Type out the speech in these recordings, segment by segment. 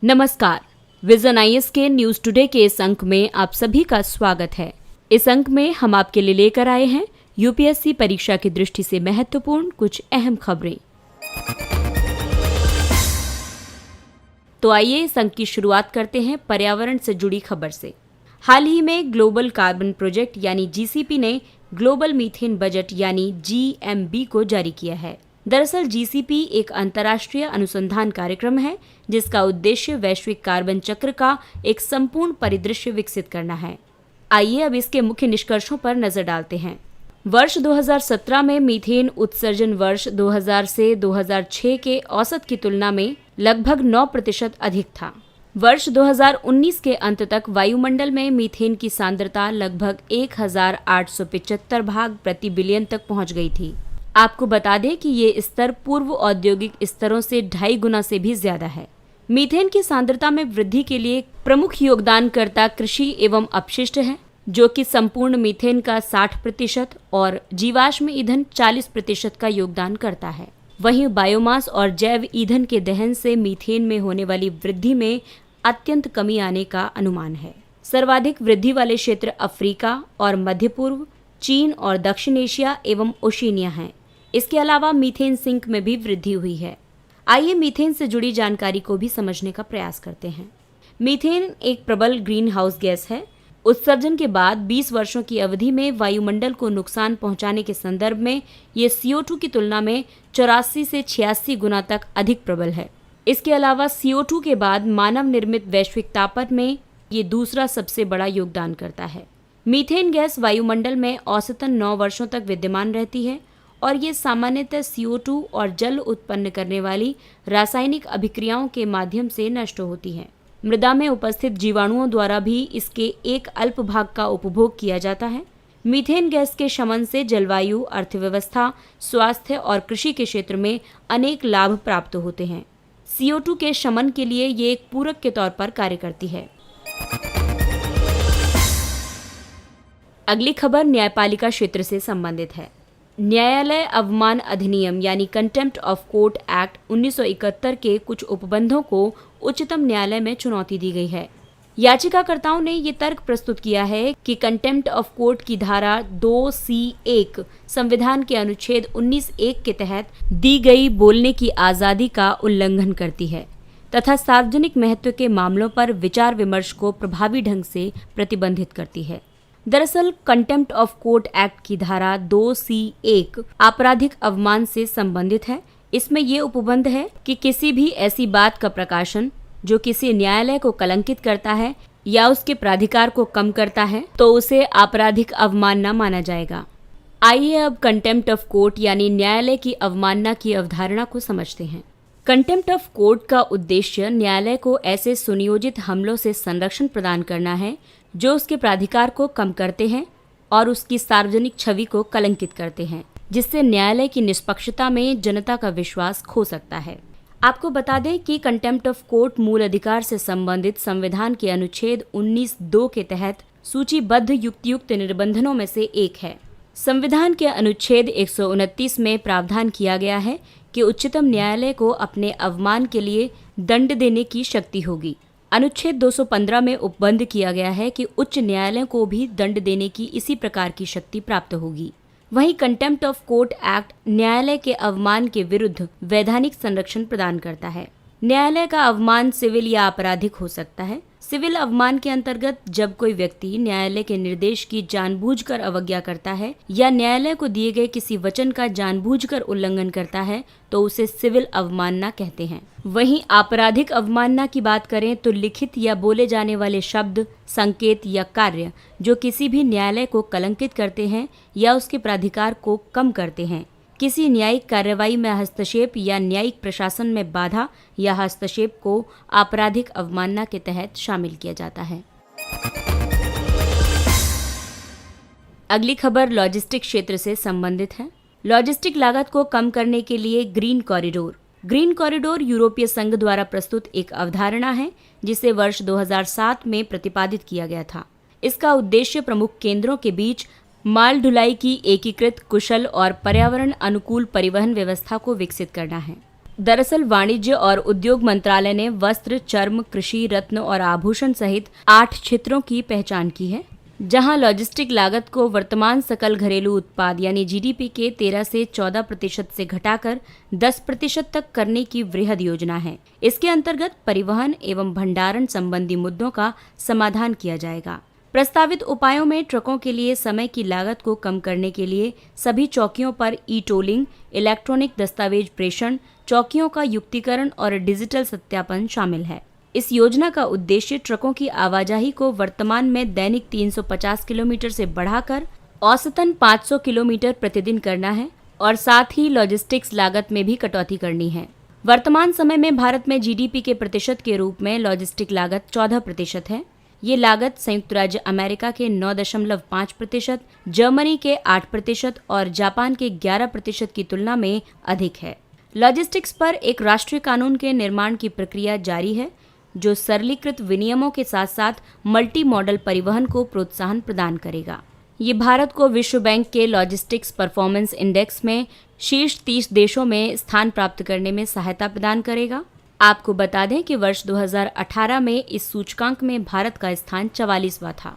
नमस्कार, vision IAS के news today के इस अंक में आप सभी का स्वागत है। इस अंक में हम आपके लिए लेकर आए हैं यूपीएससी परीक्षा की दृष्टि से महत्वपूर्ण कुछ अहम खबरें। तो आइए इस अंक की शुरुआत करते हैं पर्यावरण से जुड़ी खबर से। हाल ही में ग्लोबल कार्बन प्रोजेक्ट यानी जीसीपी ने ग्लोबल मीथेन बजट यानी जीएमबी को जारी किया है। दरअसल जीसीपी एक अंतर्राष्ट्रीय अनुसंधान कार्यक्रम है जिसका उद्देश्य वैश्विक कार्बन चक्र का एक संपूर्ण परिदृश्य विकसित करना है। आइए अब इसके मुख्य निष्कर्षों पर नजर डालते हैं। वर्ष 2017 में मीथेन उत्सर्जन वर्ष 2000 से 2006 के औसत की तुलना में लगभग 9% अधिक था। वर्ष 2019 के अंत तक वायुमंडल में मीथेन की सांद्रता लगभग 1875 भाग प्रति बिलियन तक पहुंच गई थी। आपको बता दें कि ये स्तर पूर्व औद्योगिक स्तरों से 2.5 गुना से भी ज्यादा है। मीथेन की सांद्रता में वृद्धि के लिए प्रमुख योगदानकर्ता कृषि एवं अपशिष्ट है, जो कि संपूर्ण मीथेन का 60% और जीवाश्म ईंधन 40% का योगदान करता है। वहीं बायोमास और जैव ईंधन के दहन से मीथेन में होने वाली वृद्धि में अत्यंत कमी आने का अनुमान है। सर्वाधिक वृद्धि वाले क्षेत्र अफ्रीका और मध्य पूर्व, चीन और दक्षिण एशिया एवं ओशिनिया हैं। इसके अलावा मीथेन सिंक में भी वृद्धि हुई है। आइए मीथेन से जुड़ी जानकारी को भी समझने का प्रयास करते हैं। मीथेन एक प्रबल ग्रीन हाउस गैस है। उत्सर्जन के बाद 20 वर्षों की अवधि में वायुमंडल को नुकसान पहुंचाने के संदर्भ में ये CO2 की तुलना में 84 से 86 गुना तक अधिक प्रबल है। इसके अलावा CO2 के बाद मानव निर्मित वैश्विक तापन में ये दूसरा सबसे बड़ा योगदान करता है। मीथेन गैस वायुमंडल में औसतन 9 वर्षों तक विद्यमान रहती है और ये सामान्यतः CO2 और जल उत्पन्न करने वाली रासायनिक अभिक्रियाओं के माध्यम से नष्ट होती है। मृदा में उपस्थित जीवाणुओं द्वारा भी इसके एक अल्प भाग का उपभोग किया जाता है। मीथेन गैस के शमन से जलवायु, अर्थव्यवस्था, स्वास्थ्य और कृषि के क्षेत्र में अनेक लाभ प्राप्त होते हैं। CO2 के शमन के लिए ये एक पूरक के तौर पर कार्य करती है। अगली खबर न्यायपालिका क्षेत्र से संबंधित है। न्यायालय अवमान अधिनियम यानी कंटेम्प्ट ऑफ कोर्ट एक्ट 1971 के कुछ उपबंधों को उच्चतम न्यायालय में चुनौती दी गई है। याचिकाकर्ताओं ने ये तर्क प्रस्तुत किया है कि कंटेम्प्ट ऑफ कोर्ट की धारा 2C1 संविधान के अनुच्छेद 19(1) के तहत दी गई बोलने की आजादी का उल्लंघन करती है तथा सार्वजनिक महत्व के मामलों पर विचार विमर्श को प्रभावी ढंग से प्रतिबंधित करती है। दरअसल कंटेम्प्ट ऑफ कोर्ट एक्ट की धारा 2C1 आपराधिक अवमान से संबंधित है। इसमें ये उपबंध है कि किसी भी ऐसी बात का प्रकाशन जो किसी न्यायालय को कलंकित करता है या उसके प्राधिकार को कम करता है तो उसे आपराधिक अवमानना माना जाएगा। आइए अब कंटेम्प्ट ऑफ कोर्ट यानी न्यायालय की अवमानना की अवधारणा को समझते हैं। कंटेम्प्ट ऑफ कोर्ट का उद्देश्य न्यायालय को ऐसे सुनियोजित हमलों से संरक्षण प्रदान करना है जो उसके प्राधिकार को कम करते हैं और उसकी सार्वजनिक छवि को कलंकित करते हैं, जिससे न्यायालय की निष्पक्षता में जनता का विश्वास खो सकता है। आपको बता दें कि कंटेम्प्ट ऑफ कोर्ट मूल अधिकार से संबंधित संविधान के अनुच्छेद 19(2) के तहत सूचीबद्ध युक्तियुक्त निबंधनों में से एक है। संविधान के अनुच्छेद 129 में प्रावधान किया गया है कि उच्चतम न्यायालय को अपने अवमान के लिए दंड देने की शक्ति होगी। अनुच्छेद 215 में उपबंध किया गया है कि उच्च न्यायालय को भी दंड देने की इसी प्रकार की शक्ति प्राप्त होगी। वहीं कंटेम्प्ट ऑफ कोर्ट एक्ट न्यायालय के अवमान के विरुद्ध वैधानिक संरक्षण प्रदान करता है। न्यायालय का अवमान सिविल या आपराधिक हो सकता है। सिविल अवमान के अंतर्गत जब कोई व्यक्ति न्यायालय के निर्देश की जानबूझकर अवज्ञा करता है या न्यायालय को दिए गए किसी वचन का जानबूझकर उल्लंघन करता है तो उसे सिविल अवमानना कहते हैं। वहीं आपराधिक अवमानना की बात करें तो लिखित या बोले जाने वाले शब्द, संकेत या कार्य जो किसी भी न्यायालय को कलंकित करते हैं या उसके प्राधिकार को कम करते हैं। किसी न्यायिक कार्रवाई में हस्तक्षेप या न्यायिक प्रशासन में बाधा या हस्तक्षेप को आपराधिक अवमानना के तहत शामिल किया जाता है। अगली खबर लॉजिस्टिक क्षेत्र से संबंधित है। लॉजिस्टिक लागत को कम करने के लिए ग्रीन कॉरिडोर यूरोपीय संघ द्वारा प्रस्तुत एक अवधारणा है जिसे वर्ष 2007 में प्रतिपादित किया गया था। इसका उद्देश्य प्रमुख केंद्रों के बीच माल ढुलाई की एकीकृत, कुशल और पर्यावरण अनुकूल परिवहन व्यवस्था को विकसित करना है। दरअसल वाणिज्य और उद्योग मंत्रालय ने वस्त्र, चर्म, कृषि, रत्न और आभूषण सहित 8 क्षेत्रों की पहचान की है, जहां लॉजिस्टिक लागत को वर्तमान सकल घरेलू उत्पाद यानी जीडीपी के 13 से 14% से घटाकर 10% तक करने की वृहद योजना है। इसके अंतर्गत परिवहन एवं भंडारण संबंधी मुद्दों का समाधान किया जाएगा। प्रस्तावित उपायों में ट्रकों के लिए समय की लागत को कम करने के लिए सभी चौकियों पर ई-टोलिंग, इलेक्ट्रॉनिक दस्तावेज प्रेषण, चौकियों का युक्तिकरण और डिजिटल सत्यापन शामिल है। इस योजना का उद्देश्य ट्रकों की आवाजाही को वर्तमान में दैनिक 350 किलोमीटर से बढ़ाकर औसतन 500 किलोमीटर प्रतिदिन करना है और साथ ही लॉजिस्टिक्स लागत में भी कटौती करनी है। वर्तमान समय में भारत में जीडीपी के प्रतिशत के रूप में लॉजिस्टिक लागत 14% है। ये लागत संयुक्त राज्य अमेरिका के 9.5%, जर्मनी के 8% और जापान के 11% की तुलना में अधिक है। लॉजिस्टिक्स पर एक राष्ट्रीय कानून के निर्माण की प्रक्रिया जारी है, जो सरलीकृत विनियमों के साथ साथ मल्टी मॉडल परिवहन को प्रोत्साहन प्रदान करेगा। ये भारत को विश्व बैंक के लॉजिस्टिक्स परफॉर्मेंस इंडेक्स में शीर्ष 30 देशों में स्थान प्राप्त करने में सहायता प्रदान करेगा। आपको बता दें कि वर्ष 2018 में इस सूचकांक में भारत का स्थान 44वां था।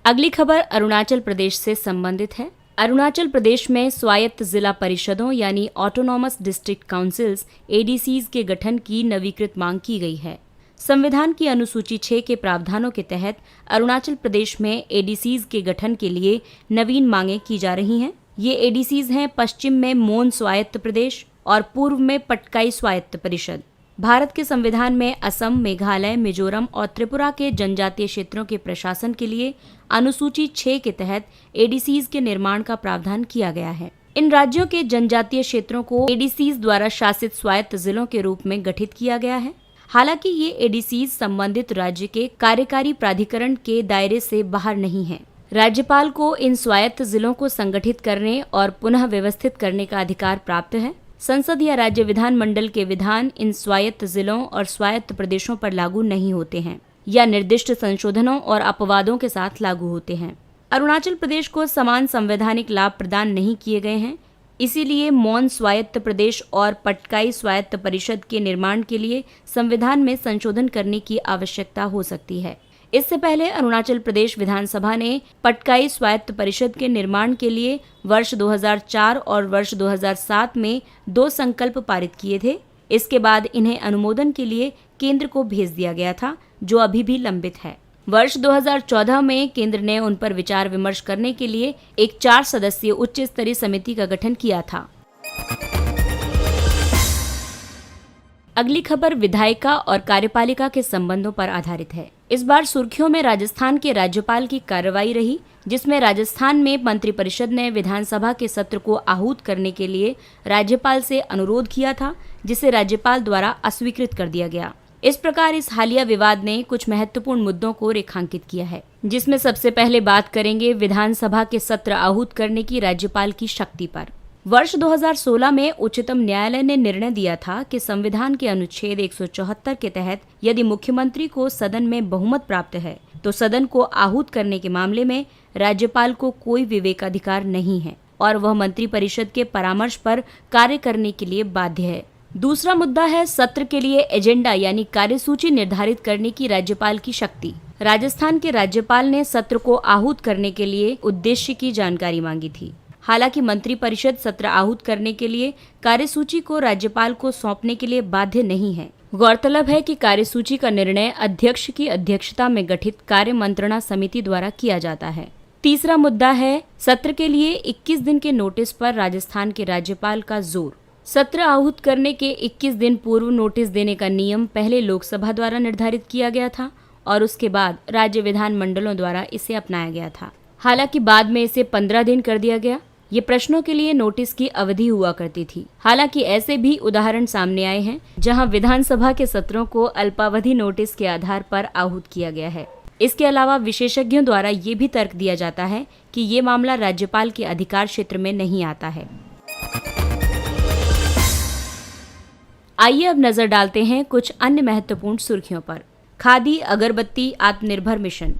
अगली खबर अरुणाचल प्रदेश से संबंधित है। अरुणाचल प्रदेश में स्वायत्त जिला परिषदों यानी ऑटोनॉमस डिस्ट्रिक्ट काउंसिल्स एडीसीज के गठन की नवीकृत मांग की गई है। संविधान की अनुसूची 6 के प्रावधानों के तहत अरुणाचल प्रदेश में एडीसीज के गठन के लिए नवीन मांगें की जा रही हैं। ये एडीसीज हैं पश्चिम में मोन स्वायत्त प्रदेश और पूर्व में पटकाई स्वायत्त परिषद। भारत के संविधान में असम, मेघालय, मिजोरम और त्रिपुरा के जनजातीय क्षेत्रों के प्रशासन के लिए अनुसूची 6 के तहत एडीसीज के निर्माण का प्रावधान किया गया है। इन राज्यों के जनजातीय क्षेत्रों को एडीसीज द्वारा शासित स्वायत्त जिलों के रूप में गठित किया गया है। हालांकि ये एडीसीज संबंधित राज्य के कार्यकारी प्राधिकरण के दायरे से बाहर नहीं है। राज्यपाल को इन स्वायत्त जिलों को संगठित करने और पुनः व्यवस्थित करने का अधिकार प्राप्त है। संसद या राज्य विधानमंडल के विधान इन स्वायत्त जिलों और स्वायत्त प्रदेशों पर लागू नहीं होते हैं या निर्दिष्ट संशोधनों और अपवादों के साथ लागू होते हैं। अरुणाचल प्रदेश को समान संवैधानिक लाभ प्रदान नहीं किए गए हैं, इसीलिए मौन स्वायत्त प्रदेश और पटकाई स्वायत्त परिषद के निर्माण के लिए संविधान में संशोधन करने की आवश्यकता हो सकती है। इससे पहले अरुणाचल प्रदेश विधानसभा ने पटकाई स्वायत्त परिषद के निर्माण के लिए वर्ष 2004 और वर्ष 2007 में 2 संकल्प पारित किए थे। इसके बाद इन्हें अनुमोदन के लिए केंद्र को भेज दिया गया था, जो अभी भी लंबित है। वर्ष 2014 में केंद्र ने उन पर विचार विमर्श करने के लिए एक 4 सदस्यीय उच्च स्तरीय समिति का गठन किया था। अगली खबर विधायिका और कार्यपालिका के संबंधों पर आधारित है। इस बार सुर्खियों में राजस्थान के राज्यपाल की कार्रवाई रही, जिसमें राजस्थान में मंत्रिपरिषद ने विधानसभा के सत्र को आहूत करने के लिए राज्यपाल से अनुरोध किया था, जिसे राज्यपाल द्वारा अस्वीकृत कर दिया गया। इस प्रकार इस हालिया विवाद ने कुछ महत्वपूर्ण मुद्दों को रेखांकित किया है, जिसमें सबसे पहले बात करेंगे विधानसभा के सत्र आहूत करने की राज्यपाल की शक्ति पर। वर्ष 2016 में उच्चतम न्यायालय ने निर्णय दिया था कि संविधान के अनुच्छेद 174 के तहत यदि मुख्यमंत्री को सदन में बहुमत प्राप्त है तो सदन को आहूत करने के मामले में राज्यपाल को कोई विवेकाधिकार नहीं है और वह मंत्रिपरिषद के परामर्श पर कार्य करने के लिए बाध्य है। दूसरा मुद्दा है सत्र के लिए एजेंडा यानी कार्यसूची निर्धारित करने की राज्यपाल की शक्ति। राजस्थान के राज्यपाल ने सत्र को आहूत करने के लिए उद्देश्य की जानकारी मांगी थी। हालांकि मंत्रिपरिषद सत्र आहूत करने के लिए कार्यसूची को राज्यपाल को सौंपने के लिए बाध्य नहीं है। गौरतलब है कि कार्यसूची का निर्णय अध्यक्ष की अध्यक्षता में गठित कार्य मंत्रणा समिति द्वारा किया जाता है। तीसरा मुद्दा है सत्र के लिए 21 दिन के नोटिस पर राजस्थान के राज्यपाल का जोर। सत्र आहूत करने के 21 दिन पूर्व नोटिस देने का नियम पहले लोकसभा द्वारा निर्धारित किया गया था और उसके बाद राज्य विधान मंडलों द्वारा इसे अपनाया गया था। हालांकि बाद में इसे 15 दिन कर दिया गया। ये प्रश्नों के लिए नोटिस की अवधि हुआ करती थी। हालांकि ऐसे भी उदाहरण सामने आए हैं जहां विधानसभा के सत्रों को अल्पावधि नोटिस के आधार पर आहूत किया गया है। इसके अलावा विशेषज्ञों द्वारा ये भी तर्क दिया जाता है कि ये मामला राज्यपाल के अधिकार क्षेत्र में नहीं आता है। आइए अब नजर डालते हैं कुछ अन्य महत्वपूर्ण सुर्खियों पर। खादी अगरबत्ती आत्मनिर्भर मिशन।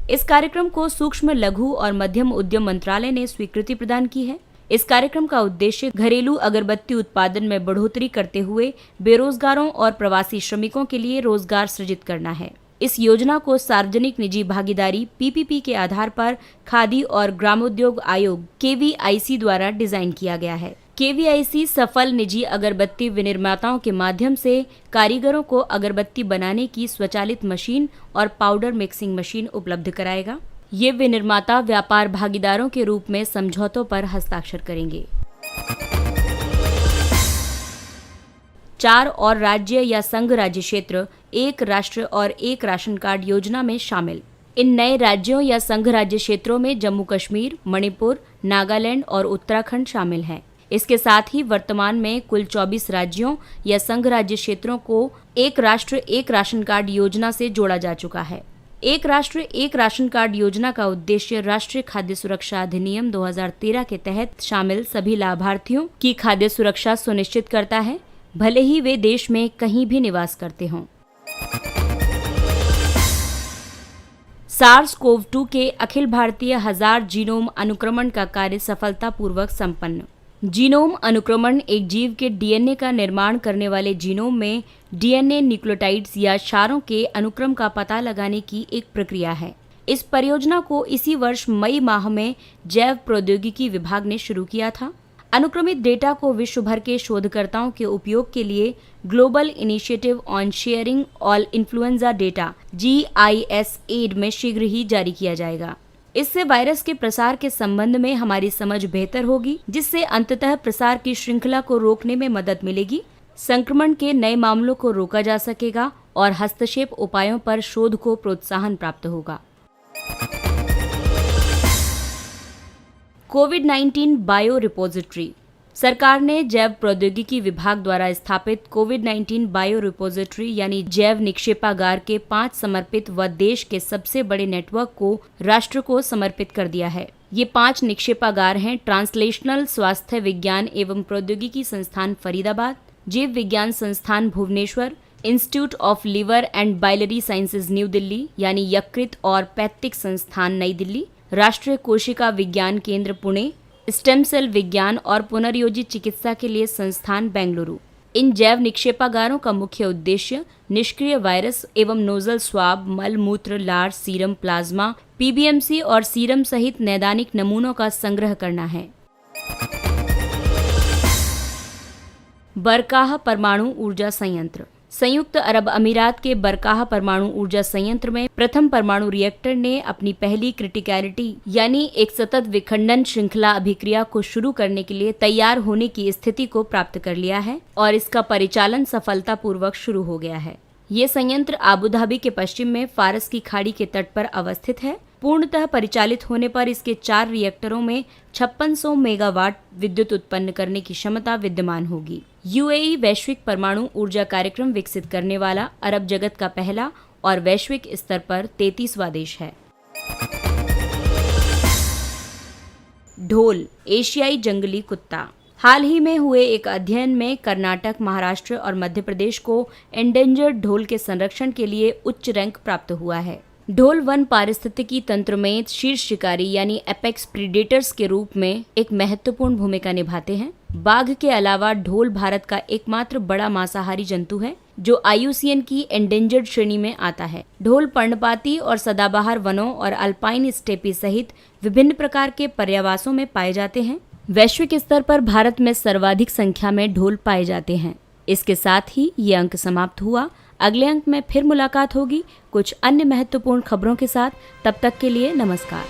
इस कार्यक्रम को सूक्ष्म, लघु और मध्यम उद्यम मंत्रालय ने स्वीकृति प्रदान की है। इस कार्यक्रम का उद्देश्य घरेलू अगरबत्ती उत्पादन में बढ़ोतरी करते हुए बेरोजगारों और प्रवासी श्रमिकों के लिए रोजगार सृजित करना है। इस योजना को सार्वजनिक निजी भागीदारी पीपीपी के आधार पर खादी और ग्रामोद्योग आयोग केवीआईसी द्वारा डिजाइन किया गया है। केवीआईसी सफल निजी अगरबत्ती विनिर्माताओं के माध्यम से कारीगरों को अगरबत्ती बनाने की स्वचालित मशीन और पाउडर मिक्सिंग मशीन उपलब्ध कराएगा। ये विनिर्माता व्यापार भागीदारों के रूप में समझौतों पर हस्ताक्षर करेंगे। 4 और राज्य या संघ राज्य क्षेत्र एक राष्ट्र और एक राशन कार्ड योजना में शामिल। इन नए राज्यों या संघ राज्य क्षेत्रों में जम्मू कश्मीर, मणिपुर, नागालैंड और उत्तराखंड शामिल हैं। इसके साथ ही वर्तमान में कुल 24 राज्यों या संघ राज्य क्षेत्रों को एक राष्ट्र एक राशन कार्ड योजना से जोड़ा जा चुका है। एक राष्ट्र एक राशन कार्ड योजना का उद्देश्य राष्ट्रीय खाद्य सुरक्षा अधिनियम 2013 के तहत शामिल सभी लाभार्थियों की खाद्य सुरक्षा सुनिश्चित करता है, भले ही वे देश में कहीं भी निवास करते हों। SARS-CoV-2 के अखिल भारतीय 1000 जीनोम अनुक्रमण का कार्य सफलतापूर्वक संपन्न। जीनोम अनुक्रमण एक जीव के डीएनए का निर्माण करने वाले जीनोम में डीएनए न्यूक्लियोटाइड्स या क्षारों के अनुक्रम का पता लगाने की एक प्रक्रिया है। इस परियोजना को इसी वर्ष मई माह में जैव प्रौद्योगिकी विभाग ने शुरू किया था। अनुक्रमित डेटा को विश्व भर के शोधकर्ताओं के उपयोग के लिए global initiative on sharing all influenza data GISAID में शीघ्र ही जारी किया जाएगा। इससे वायरस के प्रसार के संबंध में हमारी समझ बेहतर होगी, जिससे अंततः प्रसार की श्रृंखला को रोकने में मदद मिलेगी, संक्रमण के नए मामलों को रोका जा सकेगा और हस्तक्षेप उपायों पर शोध को प्रोत्साहन प्राप्त होगा। कोविड-19 बायो रिपोजिटरी। सरकार ने जैव प्रौद्योगिकी विभाग द्वारा स्थापित कोविड-19 बायो रिपोजिटरी यानी जैव निक्षेपागार के 5 समर्पित व देश के सबसे बड़े नेटवर्क को राष्ट्र को समर्पित कर दिया है। ये 5 निक्षेपागार हैं ट्रांसलेशनल स्वास्थ्य विज्ञान एवं प्रौद्योगिकी संस्थान फरीदाबाद, जीव विज्ञान संस्थान Bhubaneswar, institute of liver and biliary sciences new Delhi यानी यकृत और पैतृक संस्थान नई दिल्ली, राष्ट्रीय कोशिका विज्ञान केंद्र पुणे, स्टेम सेल विज्ञान और पुनर्योजित चिकित्सा के लिए संस्थान बेंगलुरु। इन जैव निक्षेपागारों का मुख्य उद्देश्य निष्क्रिय वायरस एवं नोजल स्वाब, मल मूत्र, लार, सीरम, प्लाज्मा, PBMC और सीरम सहित नैदानिक नमूनों का संग्रह करना है। बरकाह परमाणु ऊर्जा संयंत्र। संयुक्त अरब अमीरात के बरकाह परमाणु ऊर्जा संयंत्र में प्रथम परमाणु रिएक्टर ने अपनी पहली क्रिटिकलिटी यानी एक सतत विखंडन श्रृंखला अभिक्रिया को शुरू करने के लिए तैयार होने की स्थिति को प्राप्त कर लिया है और इसका परिचालन सफलतापूर्वक शुरू हो गया है। ये संयंत्र आबू धाबी के पश्चिम में फारस की खाड़ी के तट पर अवस्थित है। पूर्णतः परिचालित होने पर इसके 4 रिएक्टरों में 5600 मेगावाट विद्युत उत्पन्न करने की क्षमता विद्यमान होगी। UAE वैश्विक परमाणु ऊर्जा कार्यक्रम विकसित करने वाला अरब जगत का पहला और वैश्विक स्तर पर 33वां देश है। ढोल, एशियाई जंगली कुत्ता। हाल ही में हुए एक अध्ययन में कर्नाटक, महाराष्ट्र और मध्य प्रदेश को एंडेंजर्ड ढोल के संरक्षण के लिए उच्च रैंक प्राप्त हुआ है। ढोल वन पारिस्थितिकी तंत्र में शीर्ष शिकारी यानी एपेक्स प्रीडेटर्स के रूप में एक महत्वपूर्ण भूमिका निभाते हैं। बाघ के अलावा ढोल भारत का एकमात्र बड़ा मांसाहारी जंतु है जो IUCN की एंडेंजर्ड श्रेणी में आता है। ढोल पर्णपाती और सदाबहार वनों और अल्पाइन स्टेपी सहित विभिन्न प्रकार के पर्यावासों में पाए जाते हैं। वैश्विक स्तर पर भारत में सर्वाधिक संख्या में ढोल पाए जाते हैं। इसके साथ ही ये अंक समाप्त हुआ। अगले अंक में फिर मुलाकात होगी कुछ अन्य महत्वपूर्ण खबरों के साथ। तब तक के लिए नमस्कार।